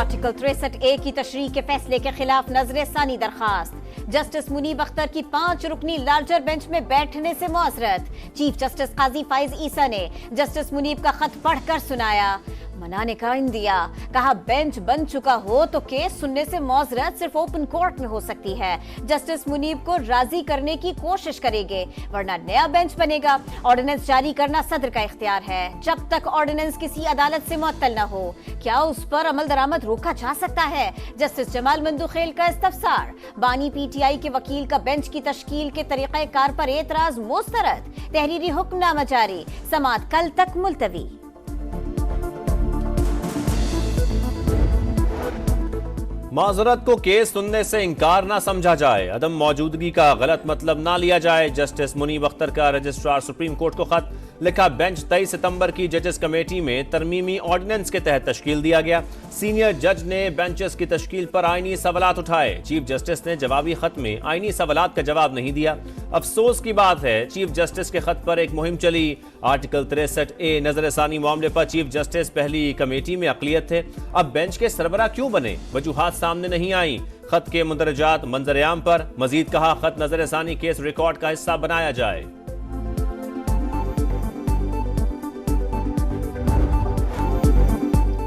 Article 63A की तशरीह के फैसले के खिलाफ नजर-ए-सानी दरखास्त। जस्टिस मुनीब अख्तर की 5 रुकनी लार्जर बेंच में बैठने से मुआसरत। चीफ जस्टिस काजी फाइज ईसा ने जस्टिस मुनीब का खत पढ़कर सुनाया, मनाने का इन दिया। कहा बेंच बन चुका हो तो केस सुनने से मुआसरत सिर्फ ओपन कोर्ट में हो सकती है। जस्टिस मुनीब को राजी करने की कोशिश करेंगे वरना नया बेंच बनेगा। ऑर्डिनेंस जारी करना सदर का इख्तियार है जब तक ऑर्डिनेंस किसी अदालत से मुअत्तल न हो। क्या उस पर अमल दरामद रोका जा सकता है? जस्टिस जमाल मंदुखेल का इस्तफसार। बानी पीटीआई के वकील का बेंच की तश्कील के तरीक़ेकार पर एतराज मुस्तरद। तहरीरी हुक्मनामा जारी। समाअत कल तक मुलतवी। माजरत को केस सुनने से इंकार ना समझा जाए, अदम मौजूदगी का गलत मतलब ना लिया जाए। जस्टिस मुनीब अख्तर का रजिस्ट्रार सुप्रीम कोर्ट को खत। लिखा, बेंच 23 सितंबर की जजेस कमेटी में तरमीमी ऑर्डिनेंस के तहत तश्कील दिया गया। सीनियर जज ने बेंचेस की तश्कील पर आईनी सवालात उठाए। चीफ जस्टिस ने जवाबी खत में आईनी सवालात का जवाब नहीं दिया। अफसोस की बात है चीफ जस्टिस के खत पर एक मुहिम चली। आर्टिकल 63A नजर-ए-सानी मामले पर चीफ जस्टिस पहली कमेटी में अक़लियत थे, अब बेंच के सरबराह क्यों बने? वजूहात सामने नहीं आई। खत के मुंदरजात मंजर-ए-आम पर। मजीद कहा, खत नजर-ए-सानी केस रिकॉर्ड का हिस्सा बनाया जाए।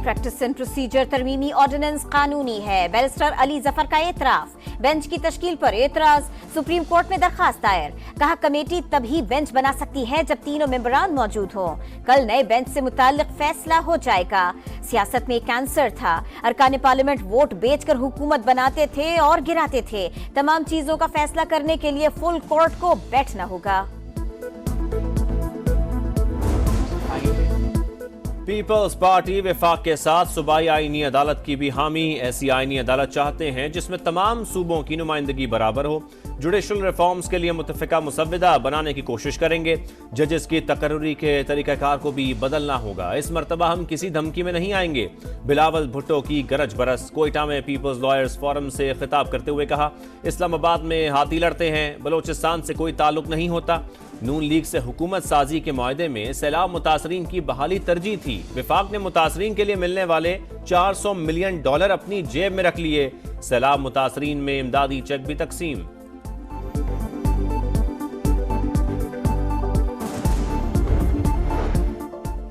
प्रैक्टिस एंड प्रोसीजर तरमीमी ऑर्डिनेंस कानूनी है। बैरिस्टर अली जफर का एतराफ। बेंच की तश्कील पर एतराज। सुप्रीम कोर्ट में दरखास्त दायर। कहा, कमेटी तभी बेंच बना सकती है जब तीनों मेंबरान मौजूद हों। कल नए बेंच से मुताल्लिक फैसला हो जाएगा। सियासत में कैंसर था। अरकान पार्लियामेंट वोट बेचकर हुकूमत बनाते थे और गिराते थे। तमाम चीजों का फैसला करने के लिए फुल कोर्ट को बैठना होगा। पीपल्स पार्टी वफाक के साथ सूबाई आईनी अदालत की भी हामी। ऐसी आईनी अदालत चाहते हैं जिसमें तमाम सूबों की नुमाइंदगी बराबर हो। जुडिशल रिफॉर्म्स के लिए मुतफ़िका मुसव्विदा बनाने की कोशिश करेंगे। जजेस की तकर्री के तरीक़ाकार को भी बदलना होगा। इस मरतबा हम किसी धमकी में नहीं आएंगे। बिलावल भुट्टो की गरज बरस। कोयटा में पीपल्स लॉयर्स फोरम से खिताब करते हुए कहा, इस्लामाबाद में हाथी लड़ते हैं, बलोचिस्तान से कोई ताल्लुक नहीं होता। नून लीग से हुकूमत साजी के मुआहदे में सैलाब मुतासरीन की बहाली तरजीह थी। विफाक ने मुतासरीन के लिए मिलने वाले $400 मिलियन अपनी जेब में रख लिए। सैलाब मुतासरीन में इमदादी चेक भी तकसीम।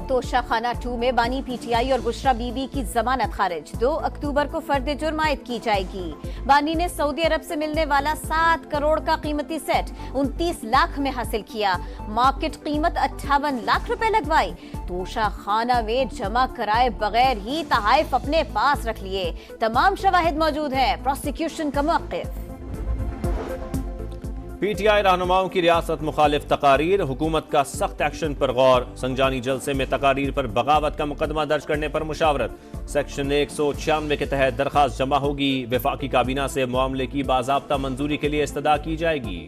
तोशाखाना 2 में बानी पीटीआई और बुशरा बीबी की जमानत खारिज। 2 अक्टूबर को फर्द जुर्म आयद की जाएगी। बानी ने सऊदी अरब से मिलने वाला 7 करोड़ का कीमती सेट 29 लाख में हासिल किया। मार्केट कीमत 58 लाख रुपए लगवाई। तोशाखाना में जमा कराए बगैर ही तहाइफ अपने पास रख लिए। तमाम शवाहिद मौजूद हैं। प्रोसिक्यूशन का मौक़िफ़। पीटीआई रहनुमाओं की रियासत मुखालिफ तकारीर। हुकूमत का सख्त एक्शन पर गौर। संजानी जलसे में तकारीर पर बगावत का मुकदमा दर्ज करने पर मुशावरत। सेक्शन 196 के तहत दरखास्त जमा होगी। वफाकी काबीना से मामले की बाज़ाब्ता मंजूरी के लिए इस्तदा की जाएगी।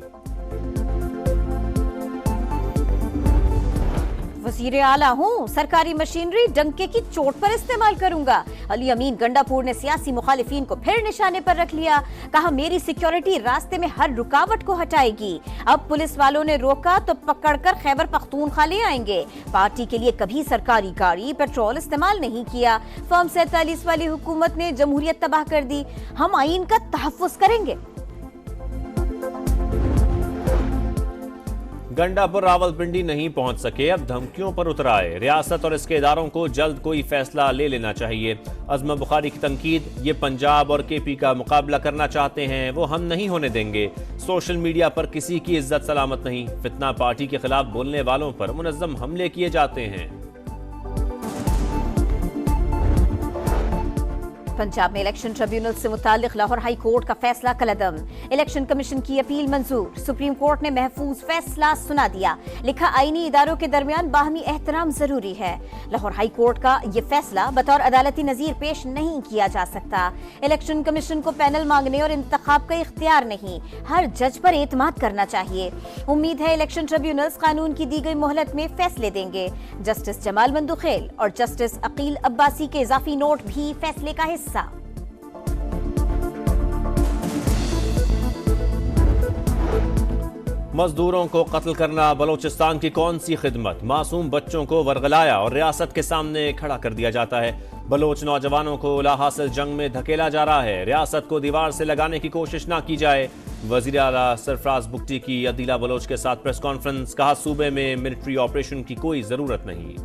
वज़ीर आला हूँ, सरकारी मशीनरी डंके की चोट पर इस्तेमाल करूंगा। अली अमीन गंडापुर ने सियासी मुखालिफिन को फिर निशाने पर रख लिया। कहा, मेरी सिक्योरिटी रास्ते में हर रुकावट को हटाएगी। अब पुलिस वालों ने रोका तो पकड़कर खैबर पख्तूनख्वा ले आएंगे। पार्टी के लिए कभी सरकारी गाड़ी पेट्रोल इस्तेमाल नहीं किया। फॉर्म 47 वाली हुकूमत ने जमहूरियत तबाह कर दी। हम आईन का तहफ़्फ़ुज़ करेंगे। गंडापुर रावलपिंडी नहीं पहुंच सके, अब धमकियों पर उतर आए। रियासत और इसके इदारों को जल्द कोई फैसला ले लेना चाहिए। अज़मा बुखारी की तनकीद, ये पंजाब और केपी का मुकाबला करना चाहते हैं, वो हम नहीं होने देंगे। सोशल मीडिया पर किसी की इज्जत सलामत नहीं। फितना पार्टी के खिलाफ बोलने वालों पर मुनज़्ज़म हमले किए जाते हैं। पंजाब में इलेक्शन ट्रिब्यूनल से मुताल्लिक लाहौर हाई कोर्ट का फैसला कलअदम। इलेक्शन कमीशन की अपील मंजूर। सुप्रीम कोर्ट ने महफूज फैसला सुना दिया। लिखा, आईनी इदारों के दरमियान बाहमी एहतराम जरूरी है। लाहौर हाई कोर्ट का ये फैसला बतौर अदालती नजीर पेश नहीं किया जा सकता। इलेक्शन कमीशन को पैनल मांगने और इंतखाब का इख्तियार नहीं, हर जज पर एतमाद करना चाहिए। उम्मीद है इलेक्शन ट्रिब्यूनल्स कानून की दी गई मोहलत में फैसले देंगे। जस्टिस जमाल मंदुखेल और जस्टिस अकील अब्बासी के इजाफी नोट भी फैसले का हिस्सा। मजदूरों को कत्ल करना बलोचिस्तान की कौन सी खिदमत? मासूम बच्चों को वरगलाया और रियासत के सामने खड़ा कर दिया जाता है। बलोच नौजवानों को लाहासिल जंग में धकेला जा रहा है, रियासत को दीवार से लगाने की कोशिश ना की जाए। वजीर आला सरफराज बुगटी की अदीला बलोच के साथ प्रेस कॉन्फ्रेंस, कहा सूबे में मिलिट्री ऑपरेशन की कोई जरूरत नहीं।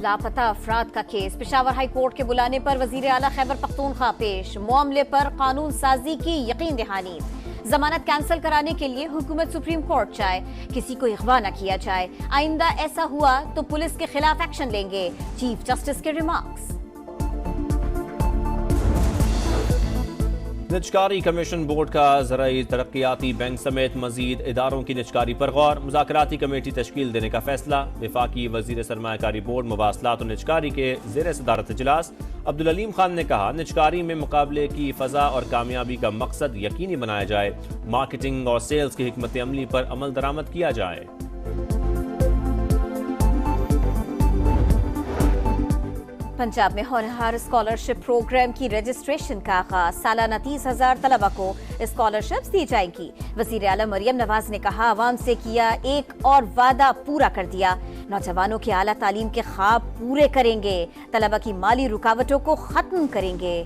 लापता अफराद का केस, पेशावर हाई कोर्ट के बुलाने पर वजीर आला खैबर पख्तूनख्वा पेश, मामले पर कानून साजी की यकीन दहानी। जमानत कैंसिल कराने के लिए हुकूमत सुप्रीम कोर्ट जाए, किसी को अगवा न किया जाए, आइंदा ऐसा हुआ तो पुलिस के खिलाफ एक्शन लेंगे, चीफ जस्टिस के रिमार्क्स। निजकारी कमीशन बोर्ड का ज़राई तरक्याती बैंक समेत मजीद इदारों की निजकारी पर गौर, मुज़ाकराती कमेटी तश्कील देने का फैसला। वफाकी वजीर सरमायाकारी बोर्ड मवासलात और निजकारी के ज़ेर सदारत इजलास, अब्दुल अलीम खान ने कहा निजकारी में मुकाबले की फ़ज़ा और कामयाबी का मकसद यकीनी बनाया जाए, मार्केटिंग और सेल्स की हिकमत अमली पर अमल दरामद किया जाए। पंजाब में होनहार स्कॉलरशिप प्रोग्राम की रजिस्ट्रेशन का आगाज, सालाना 30,000 तलबा को स्कॉलरशिप्स दी जाएंगी। वजीर आला मरियम नवाज ने कहा आवाम से किया एक और वादा पूरा कर दिया, नौजवानों के आला तालीम के ख्वाब पूरे करेंगे, तलबा की माली रुकावटों को खत्म करेंगे।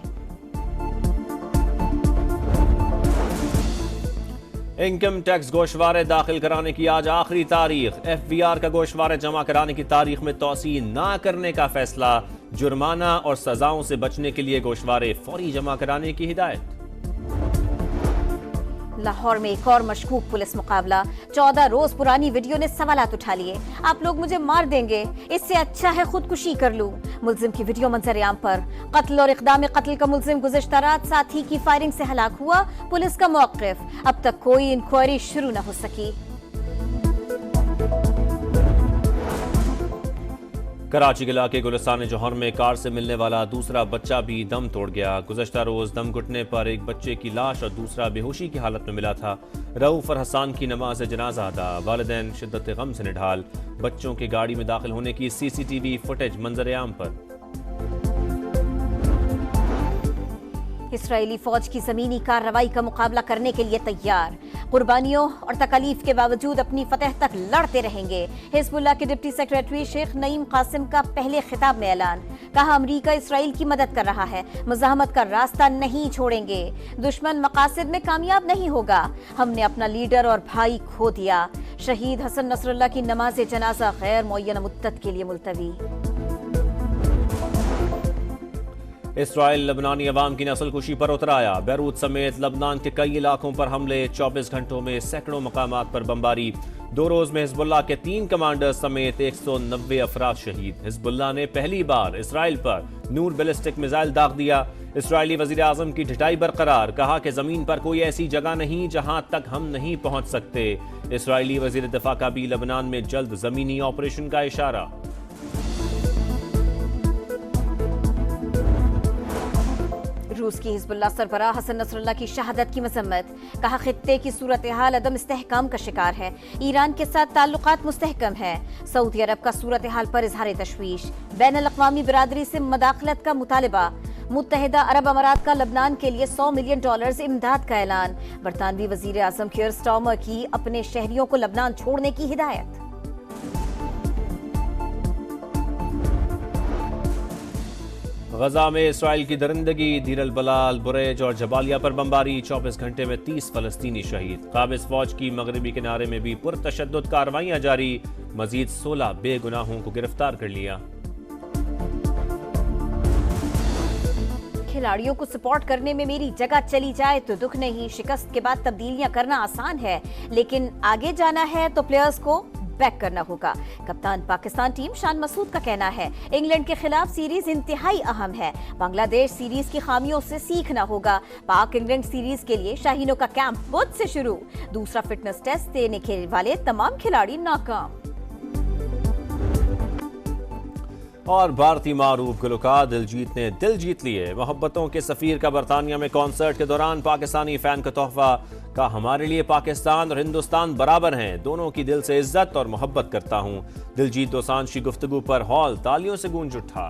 इनकम टैक्स गोशवारे दाखिल कराने की आज आखिरी तारीख, FBR का गोशवारे जमा कराने की तारीख में तौसी ना करने का फैसला, जुर्माना और सजाओं से बचने के लिए गोशवारे फौरी जमा कराने की हिदायत। लाहौर में एक और मशकूक पुलिस मुकाबला, 14 रोज पुरानी वीडियो ने सवालात उठा लिए, आप लोग मुझे मार देंगे, इससे अच्छा है खुदकुशी कर लूं। मुल्जिम की वीडियो मंजर-ए-आम पर, कत्ल और इक़दाम कत्ल का मुल्जिम गुज़िश्ता रात साथी की फायरिंग से हलाक हुआ, पुलिस का मौक़िफ़, अब तक कोई इंक्वायरी शुरू न हो सकी। कराची के इलाके गुलिस्तान जौहर में कार से मिलने वाला दूसरा बच्चा भी दम तोड़ गया। गुज़श्ता रोज दम घुटने पर एक बच्चे की लाश और दूसरा बेहोशी की हालत में मिला था। रऊफ और हसान की नमाज जनाजा अदा, वालिदैन शिद्दत गम से निढाल, बच्चों की गाड़ी में दाखिल होने की CCTV फुटेज मंजर-ए-आम पर। इसराइली फौज की जमीनी कार्रवाई का मुकाबला करने के लिए तैयार, कुर्बानियों और तकलीफ के बावजूद अपनी फतह तक लड़ते रहेंगे। हिजबुल्लाह के डिप्टी सेक्रेटरी शेख नईम कासिम का पहले खिताब में ऐलान, कहा अमरीका इसराइल की मदद कर रहा है, मुज़ाहमत का रास्ता नहीं छोड़ेंगे, दुश्मन मकासद में कामयाब नहीं होगा, हमने अपना लीडर और भाई खो दिया। शहीद हसन नसरुल्लाह की नमाज जनाजा गैर मुअय्यन मुद्दत के लिए मुलतवी। इसराइल लबनानी अवाम की नस्लकुशी पर उतराया, बैरूत समेत लबनान के कई इलाकों पर हमले, 24 घंटों में सैकड़ों मकामात पर बमबारी। 2 रोज में हिजबुल्लाह के 3 कमांडर्स समेत 190 अफराद शहीद। हिजबुल्लाह ने पहली बार इसराइल पर नूर बैलिस्टिक मिसाइल दाग दिया। इसराइली वजीर आजम की ढिठाई बरकरार, कहा कि जमीन पर कोई ऐसी जगह नहीं जहां तक हम नहीं पहुंच सकते। इसराइली वजीर दिफा का भी लबनान में जल्द जमीनी ऑपरेशन का इशारा। रूस की हिजबुल्लाह सरबराह हसन नसरुल्लाह की शहादत की मजम्मत, कहा खित्ते की सूरत हाल अदम इस्तेहकाम का शिकार है, ईरान के साथ ताल्लुकात मुस्तहकम है। सऊदी अरब का सूरत हाल पर इजहार तशवीश, बैनुल अक़वामी बिरादरी से मदाखलत का मुतालबा। मुत्तहिदा अरब अमारात का लबनान के लिए $100 मिलियन इमदाद का ऐलान। बरतानवी वजीर आजम कीयर स्टार्मर की अपने शहरियों को लबनान छोड़ने की हिदायत। गजा में इसराइल की दरिंदगी, दीर अल बलाल, बुरेज और जबालिया पर बमबारी, 24 घंटे में 30 फलस्तीनी शहीद। काबिज फौज की मगरबी किनारे में भी पुरतशद्दुद कार्रवाइयां जारी, मजीद 16 बेगुनाहों को गिरफ्तार कर लिया। खिलाड़ियों को सपोर्ट करने में मेरी जगह चली जाए तो दुख नहीं, शिकस्त के बाद तब्दीलियां करना आसान है, लेकिन आगे जाना है तो प्लेयर्स को बैक करना होगा। कप्तान पाकिस्तान टीम शान मसूद का कहना है इंग्लैंड के खिलाफ सीरीज इंतहाई अहम है, बांग्लादेश सीरीज की खामियों से सीखना होगा। पाक इंग्लैंड सीरीज के लिए शाहीनों का कैंप बुध से शुरू, दूसरा फिटनेस टेस्ट देने के वाले तमाम खिलाड़ी नाकाम। और भारतीय मारूफ गुलकार दिलजीत ने दिल जीत लिए। मोहब्बतों के सफीर का बरतानिया में कॉन्सर्ट के दौरान पाकिस्तानी फैन का तोहफा, का हमारे लिए पाकिस्तान और हिंदुस्तान बराबर हैं, दोनों की दिल से इज्जत और मोहब्बत करता हूं। दिलजीत दोसांझ की गुफ्तगू पर हॉल तालियों से गूंज उठा।